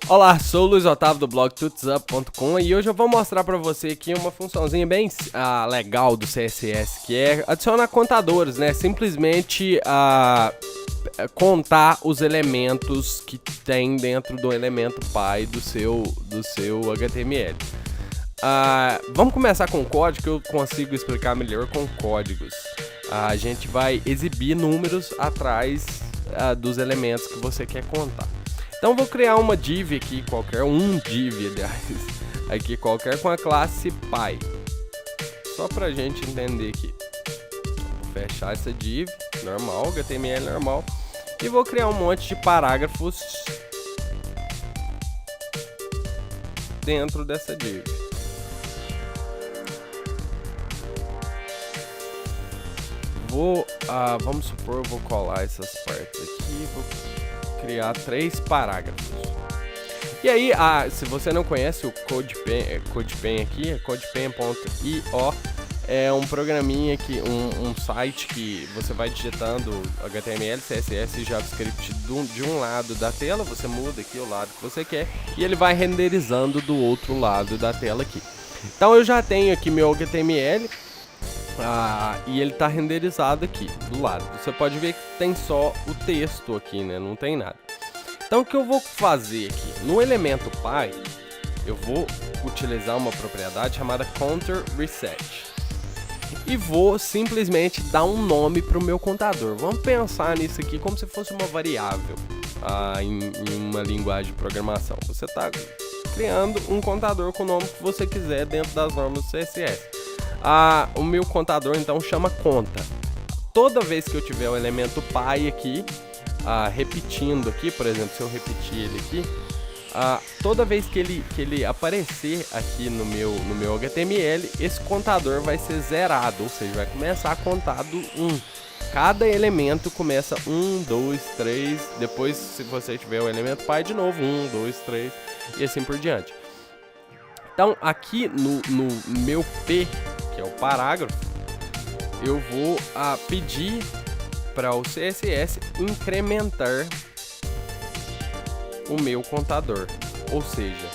Olá, sou o Luiz Otávio do blog tutsup.com e hoje eu vou mostrar para você aqui uma funçãozinha bem legal do CSS, que é adicionar contadores, né? Simplesmente contar os elementos que tem dentro do elemento pai do seu HTML. Vamos começar com o código, que eu consigo explicar melhor com códigos. A gente vai exibir números atrás dos elementos que você quer contar. Então vou criar uma div aqui qualquer, aqui qualquer com a classe Py. Só pra gente entender aqui. Vou fechar essa div, normal, HTML normal. E vou criar um monte de parágrafos dentro dessa div. Vamos supor, eu vou colar essas partes aqui, vou criar 3 parágrafos. E aí, se você não conhece o CodePen aqui, CodePen.io é um programinha que um site que você vai digitando HTML, CSS e JavaScript de um lado da tela, você muda aqui o lado que você quer e ele vai renderizando do outro lado da tela aqui. Então eu já tenho aqui meu HTML. E ele está renderizado aqui do lado. Você pode ver que tem só o texto aqui, né? Não tem nada. Então o que eu vou fazer aqui? No elemento Py, eu vou utilizar uma propriedade chamada counter reset. E vou simplesmente dar um nome para o meu contador. Vamos pensar nisso aqui como se fosse uma variável em uma linguagem de programação. Você está criando um contador com o nome que você quiser dentro das normas do CSS. O meu contador então chama conta. Toda vez que eu tiver o elemento Py aqui, repetindo aqui, por exemplo, se eu repetir ele aqui, toda vez que ele aparecer aqui no meu HTML, esse contador vai ser zerado, ou seja, vai começar a contar do 1. Cada elemento começa 1, 2, 3, depois se você tiver o elemento Py de novo, 1, 2, 3 e assim por diante. Então aqui no meu P, que é o parágrafo, eu vou pedir para o CSS incrementar o meu contador. Ou seja,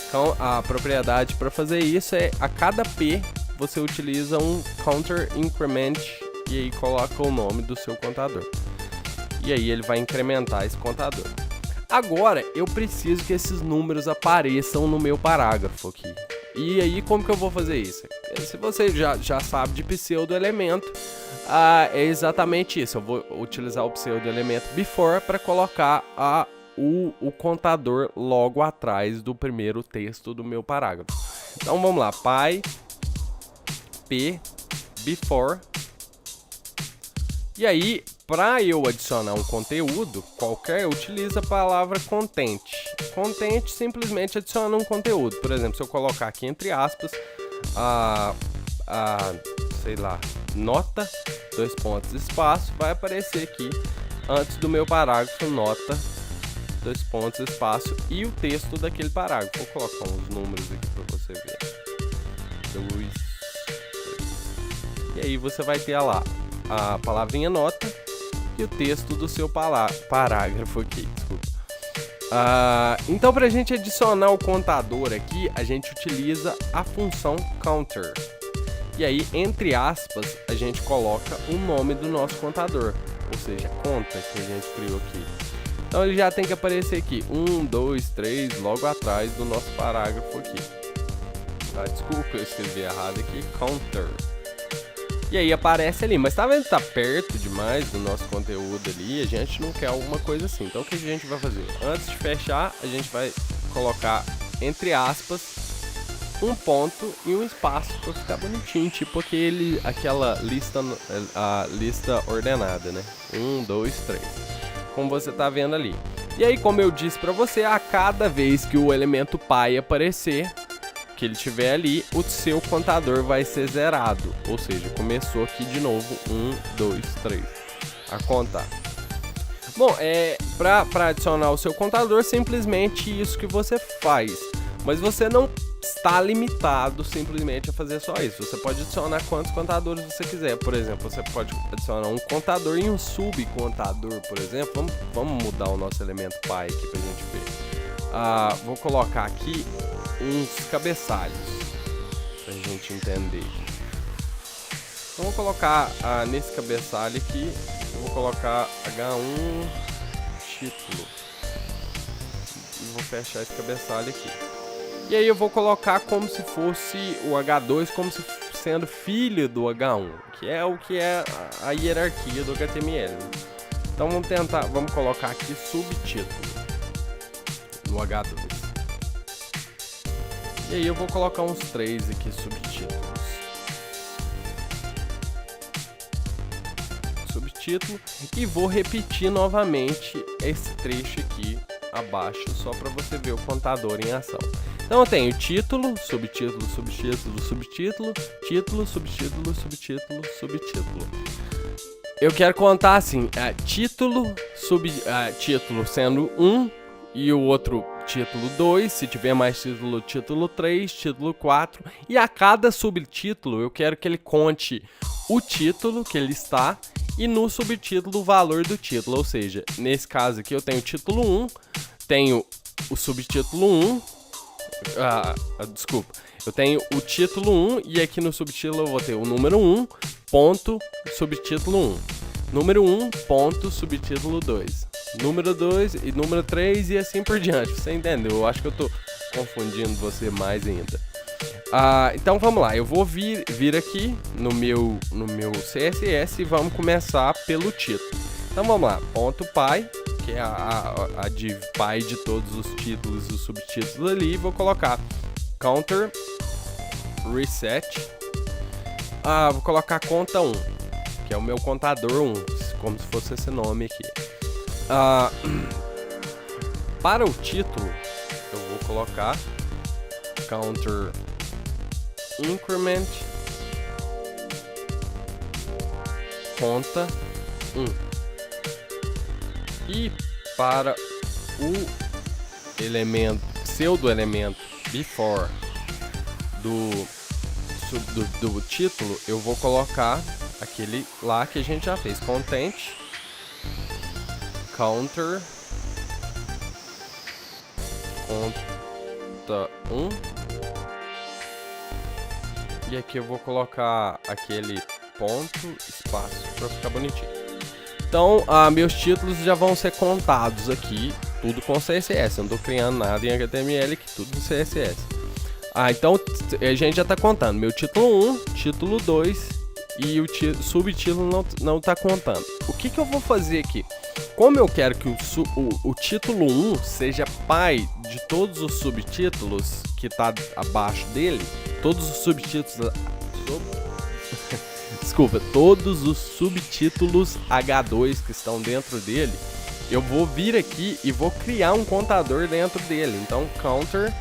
então, a propriedade para fazer isso é a cada P você utiliza um counter increment e aí coloca o nome do seu contador. E aí ele vai incrementar esse contador. Agora eu preciso que esses números apareçam no meu parágrafo aqui. E aí como que eu vou fazer isso? Se você já sabe de pseudo-elemento, é exatamente isso. Eu vou utilizar o pseudo-elemento before para colocar o contador logo atrás do primeiro texto do meu parágrafo. Então vamos lá, p before. E aí, para eu adicionar um conteúdo qualquer, eu utilizo a palavra content. Content simplesmente adiciona um conteúdo. Por exemplo, se eu colocar aqui entre aspas, sei lá, nota, 2 pontos, espaço, vai aparecer aqui antes do meu parágrafo, nota, 2 pontos, espaço e o texto daquele parágrafo. Vou colocar uns números aqui para você ver. 2, 3. E aí você vai ter lá a palavrinha nota e o texto do seu parágrafo aqui, desculpa. Então para a gente adicionar o contador aqui, a gente utiliza a função counter. E aí, entre aspas, a gente coloca o nome do nosso contador, ou seja, conta que a gente criou aqui. Então ele já tem que aparecer aqui, 1, 2, 3, logo atrás do nosso parágrafo aqui. Desculpa, eu escrevi errado aqui, counter. E aí aparece ali, mas tá vendo que tá perto demais do nosso conteúdo ali, a gente não quer alguma coisa assim. Então o que a gente vai fazer? Antes de fechar, a gente vai colocar, entre aspas, um ponto e um espaço para ficar bonitinho, tipo aquela lista, a lista ordenada, né? 1, 2, 3, como você tá vendo ali. E aí, como eu disse para você, a cada vez que o elemento Py aparecer, que ele tiver ali, o seu contador vai ser zerado, ou seja, começou aqui de novo 1, 2, 3 a contar. Bom, para adicionar o seu contador, simplesmente isso que você faz, mas você não está limitado simplesmente a fazer só isso. Você pode adicionar quantos contadores você quiser. Por exemplo, você pode adicionar um contador e um subcontador, por exemplo. Vamos mudar o nosso elemento Py aqui para a gente ver. Vou colocar aqui uns cabeçalhos pra gente entender. Então vou colocar nesse cabeçalho aqui, eu vou colocar H1 título e vou fechar esse cabeçalho aqui. E aí eu vou colocar como se fosse o H2 como se sendo filho do H1, que é a hierarquia do HTML. Então vamos colocar aqui subtítulo no H2. E aí eu vou colocar uns 3 aqui subtítulos. Subtítulo e vou repetir novamente esse trecho aqui abaixo só para você ver o contador em ação. Então eu tenho título, subtítulo, subtítulo, subtítulo, título, subtítulo, subtítulo, subtítulo. Eu quero contar assim, título, título sendo 1 e o outro título 2, se tiver mais título, título 3, título 4. E a cada subtítulo eu quero que ele conte o título que ele está e no subtítulo o valor do título. Ou seja, nesse caso aqui eu tenho o título 1, tenho o subtítulo 1, desculpa, eu tenho o título 1 e aqui no subtítulo eu vou ter o número 1, ponto, subtítulo 1, número 1, ponto, subtítulo 2, número 2 e número 3 e assim por diante. Você entendeu? Eu acho que eu tô confundindo você mais ainda. Então vamos lá, eu vou vir aqui no meu CSS e vamos começar pelo título. Então vamos lá, ponto .py, que é a div py de todos os títulos e os subtítulos ali, e vou colocar counter reset. Vou colocar conta 1, que é o meu contador 1, como se fosse esse nome aqui. Para o título, eu vou colocar counter increment conta 1. E para o elemento, pseudo elemento before do título, eu vou colocar aquele lá que a gente já fez, content counter conta 1. E aqui eu vou colocar aquele ponto, espaço, para ficar bonitinho. Então, meus títulos já vão ser contados aqui, tudo com CSS. Eu não estou criando nada em HTML, aqui tudo no CSS. Então, a gente já está contando meu título 1, título 2 e o subtítulo não está contando. O que eu vou fazer aqui? Como eu quero que o título 1 seja pai de todos os subtítulos que está abaixo dele, todos os subtítulos... Desculpa, todos os subtítulos H2 que estão dentro dele, eu vou vir aqui e vou criar um contador dentro dele. Então, counter,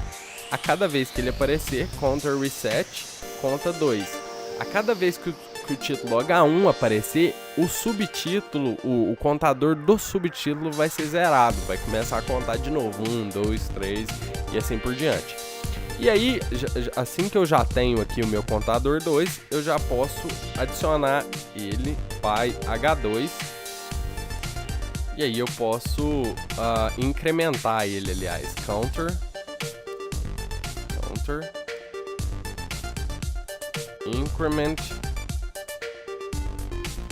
a cada vez que ele aparecer, counter reset, conta 2. A cada vez que o título H1 aparecer, o subtítulo, o contador do subtítulo vai ser zerado, vai começar a contar de novo, 1, 2, 3 e assim por diante. E aí, assim que eu já tenho aqui o meu contador 2, eu já posso adicionar ele, py H2. E aí eu posso incrementar ele, aliás, counter increment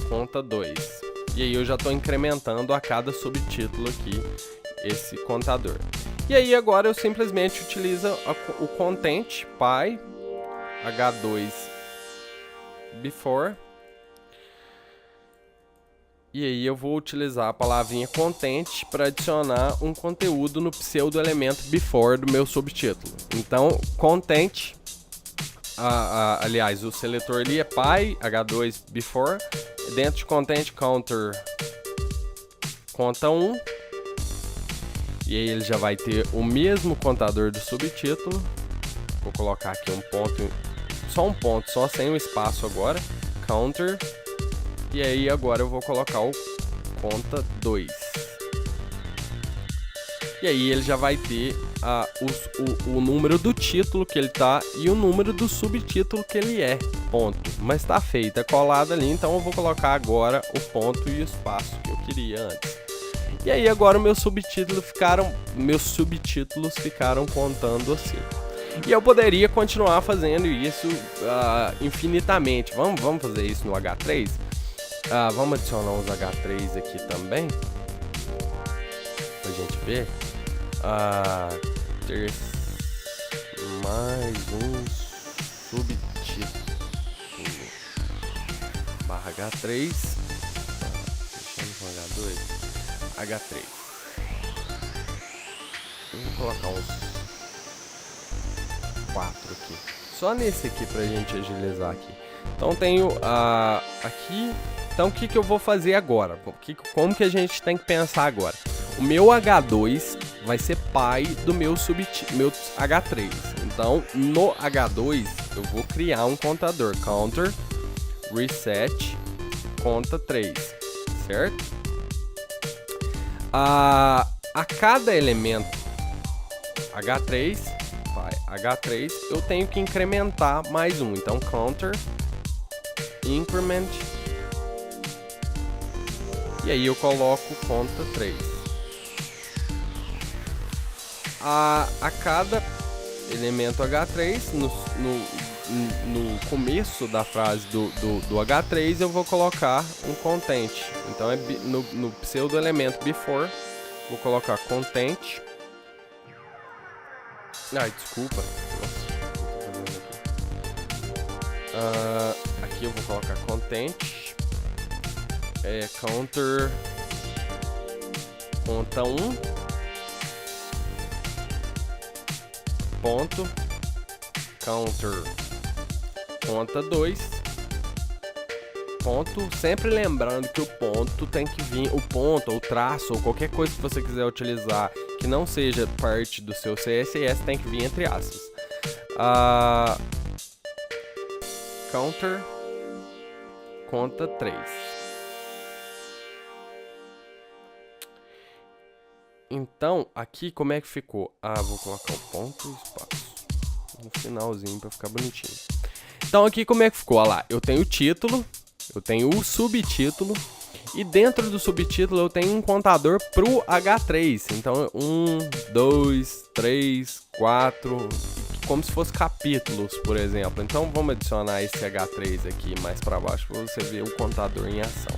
conta 2. E aí eu já estou incrementando a cada subtítulo aqui esse contador. E aí agora eu simplesmente utilizo o content py H2 before. E aí eu vou utilizar a palavrinha content para adicionar um conteúdo no pseudo elemento before do meu subtítulo. Então content, aliás, o seletor ali é py H2 before. Dentro de content counter conta 1. E aí ele já vai ter o mesmo contador do subtítulo. Vou colocar aqui um ponto, só sem o espaço agora. Counter. E aí agora eu vou colocar o conta 2. E aí ele já vai ter o número do título que ele tá e o número do subtítulo que ele é. Ponto. Mas tá feito, é colado ali, então eu vou colocar agora o ponto e o espaço que eu queria antes. E aí agora meus subtítulos ficaram contando assim. E eu poderia continuar fazendo isso infinitamente. Vamos fazer isso no H3? Vamos adicionar uns H3 aqui também, pra gente ver. Ter mais um subtítulo barra H3. Deixando com H2. H3. Vou colocar uns 4 aqui. Só nesse aqui pra gente agilizar aqui. Então tenho aqui. Então o que eu vou fazer agora? Como que a gente tem que pensar agora? O meu H2 vai ser pai do meu H3. Então no H2 eu vou criar um contador. Counter, reset, conta 3. Certo? A cada elemento H3, eu tenho que incrementar mais um. Então counter, increment, e aí eu coloco conta 3. A cada elemento H3, no começo da frase do H3, eu vou colocar um content. Então é no pseudo elemento before, vou colocar content. Desculpa. Aqui eu vou colocar content. Counter conta 1 ponto counter conta 2 ponto, sempre lembrando que o ponto tem que vir, o ponto ou traço ou qualquer coisa que você quiser utilizar que não seja parte do seu CSS tem que vir entre aspas. Counter conta 3. Então, aqui como é que ficou? Vou colocar o ponto e espaço no finalzinho para ficar bonitinho. Então aqui como é que ficou? Olha lá, eu tenho o título, eu tenho o subtítulo e dentro do subtítulo eu tenho um contador pro H3. Então 1, 2, 3, 4, como se fosse capítulos, por exemplo. Então vamos adicionar esse H3 aqui mais para baixo para você ver o contador em ação.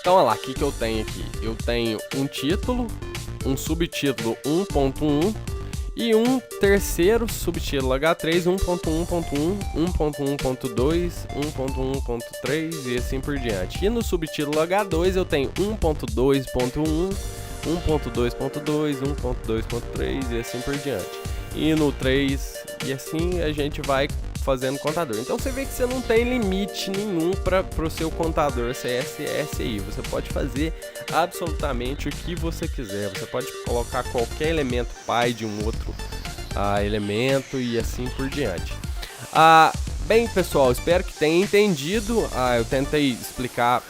Então, olha lá, o que eu tenho aqui? Eu tenho um título, um subtítulo 1.1 e um terceiro subtítulo H3 1.1.1, 1.1.2, 1.1.3 e assim por diante. E no subtítulo H2 eu tenho 1.2.1, 1.2.2, 1.2.3 e assim por diante. E no 3, e assim a gente vai fazendo contador. Então você vê que você não tem limite nenhum para o seu contador CSS aí. Você pode fazer absolutamente o que você quiser. Você pode colocar qualquer elemento pai de um outro elemento e assim por diante. Bem, pessoal, espero que tenha entendido. Eu tentei explicar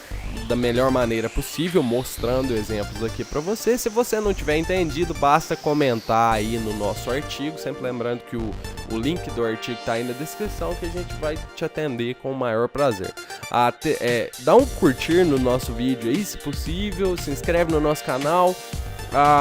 da melhor maneira possível, mostrando exemplos aqui para você. Se você não tiver entendido, basta comentar aí no nosso artigo, sempre lembrando que o link do artigo está aí na descrição, que a gente vai te atender com o maior prazer. Dá um curtir no nosso vídeo aí, se possível, se inscreve no nosso canal.